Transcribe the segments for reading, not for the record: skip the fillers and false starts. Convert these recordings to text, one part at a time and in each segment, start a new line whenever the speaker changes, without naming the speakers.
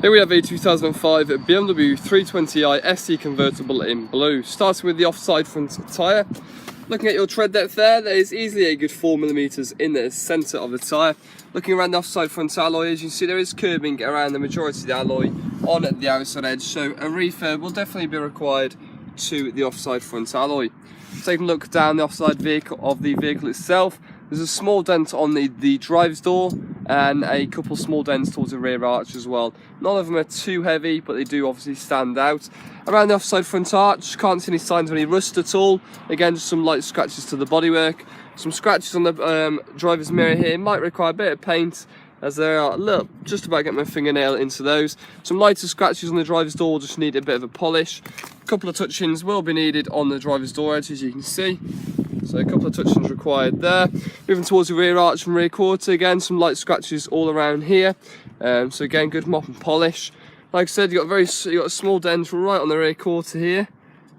Here we have a 2005 BMW 320i SE convertible in blue. Starting with the offside front tyre. Looking at your tread depth there is easily a good 4mm in the centre of the tyre. Looking around the offside front alloy, as you can see there is curbing around the majority of the alloy on the outside edge, so a refurb will definitely be required to the offside front alloy. Taking a look down the offside of the vehicle itself, there's a small dent on the driver's door and a couple small dents towards the rear arch as well. None of them are too heavy, but they do obviously stand out. Around the offside front arch, can't see any signs of any rust at all. Again, just some light scratches to the bodywork. Some scratches on the driver's mirror here, might require a bit of paint, as there are a little, just about getting my fingernail into those. Some lighter scratches on the driver's door, just need a bit of a polish. A couple of touch-ins will be needed on the driver's door edge, as you can see. So a couple of touch-ins required there. Moving towards the rear arch and rear quarter, again some light scratches all around here. So again, good mop and polish. Like I said, you got a small dent right on the rear quarter here,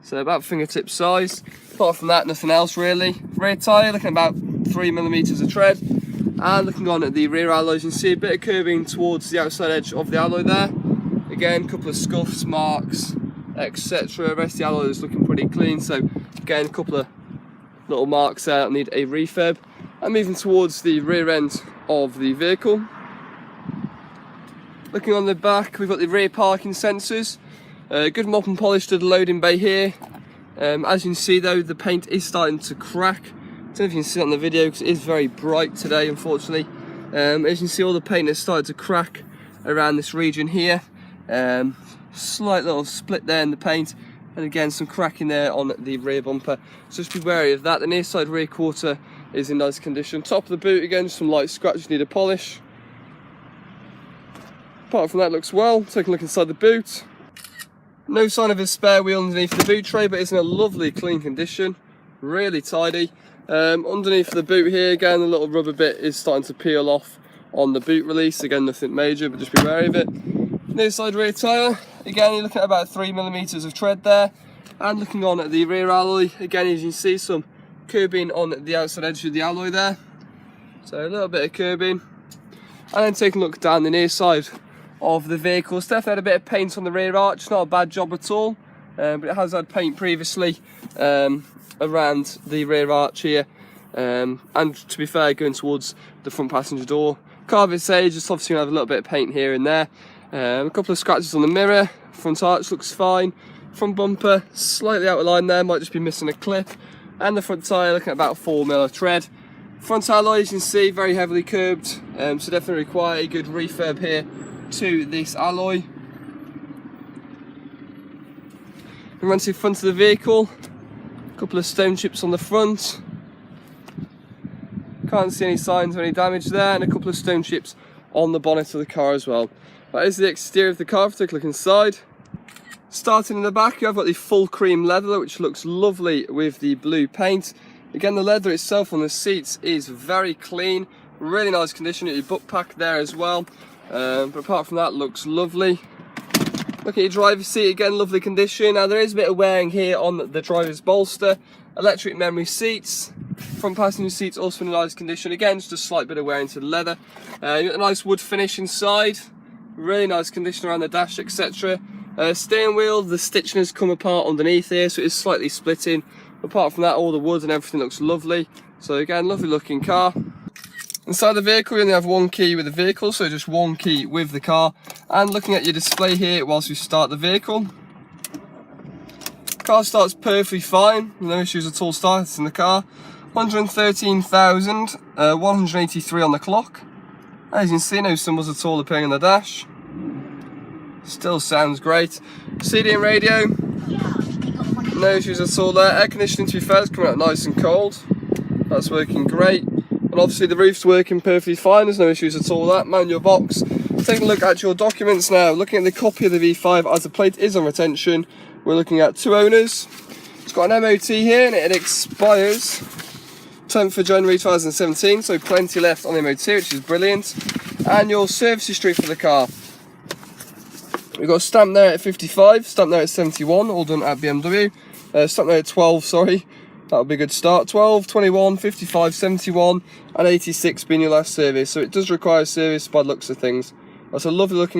so about fingertip size. Apart from that, nothing else really. Rear tyre looking about 3mm of tread, and looking on at the rear alloys, you can see a bit of curbing towards the outside edge of the alloy there. Again, a couple of scuffs, marks, etc. The rest of the alloy is looking pretty clean. So again, a couple of little marks there that need a refurb. And moving towards the rear end of the vehicle. Looking on the back, we've got the rear parking sensors. Good mop and polish to the loading bay here. As you can see though, the paint is starting to crack. I don't know if you can see it on the video because it is very bright today, unfortunately. As you can see, all the paint has started to crack around this region here. Slight little split there in the paint, and again some cracking there on the rear bumper, so just be wary of that. The near side rear quarter is in nice condition. Top of the boot, again just some light scratches, need a polish. Apart from that, looks well. Taking a look inside the boot, no sign of a spare wheel underneath the boot tray, but it's in a lovely clean condition, really tidy. Underneath the boot here, again the little rubber bit is starting to peel off on the boot release. Again, nothing major, but just be wary of it. Near side rear tyre, again you're looking at about 3mm of tread there. And looking on at the rear alloy, again as you can see some curbing on the outside edge of the alloy there. So a little bit of curbing. And then taking a look down the near side of the vehicle. It's definitely had a bit of paint on the rear arch, not a bad job at all. But it has had paint previously around the rear arch here. And to be fair, going towards the front passenger door. Car of its age, just obviously going to have a little bit of paint here and there. A couple of scratches on the mirror, front arch looks fine, front bumper slightly out of line there, might just be missing a clip, and the front tyre looking at about 4mm of tread. Front alloy, as you can see, very heavily curbed, so definitely require a good refurb here to this alloy. And run to the front of the vehicle, a couple of stone chips on the front, can't see any signs of any damage there, and a couple of stone chips on the bonnet of the car as well. That is the exterior of the car. If you take a look inside. Starting in the back, you've got the full cream leather, which looks lovely with the blue paint. Again, the leather itself on the seats is very clean, really nice condition. Your book pack there as well, but apart from that, looks lovely. Look at your driver's seat, again, lovely condition. Now there is a bit of wearing here on the driver's bolster. Electric memory seats. Front passenger seats also in a nice condition. Again, just a slight bit of wear into the leather. You've got a nice wood finish inside. Really nice condition around the dash, etc. Steering wheel, the stitching has come apart underneath here, so it is slightly splitting. Apart from that, all the wood and everything looks lovely. So again, lovely looking car. Inside the vehicle, we only have one key with the vehicle, so just one key with the car. And looking at your display here whilst we start the vehicle. Car starts perfectly fine, no issues at all starting in the car. 113,183 on the clock. As you can see, no symbols at all appearing on the dash. Still sounds great. CD and radio, no issues at all there. Air conditioning, to be fair, is coming out nice and cold. That's working great. And obviously the roof's working perfectly fine, there's no issues at all with that. Manual box. Taking a look at your documents now. Looking at the copy of the V5, as the plate is on retention, we're looking at 2 owners. It's got an MOT here and it expires 10th of January 2017, so plenty left on the MOT, which is brilliant. And your service history for the car. We've got a stamp there at 55, stamp there at 71, all done at BMW. Stamp there at 12, sorry. That'll be a good start. 12, 21, 55, 71, and 86 being your last service. So it does require service by the looks of things. That's a lovely looking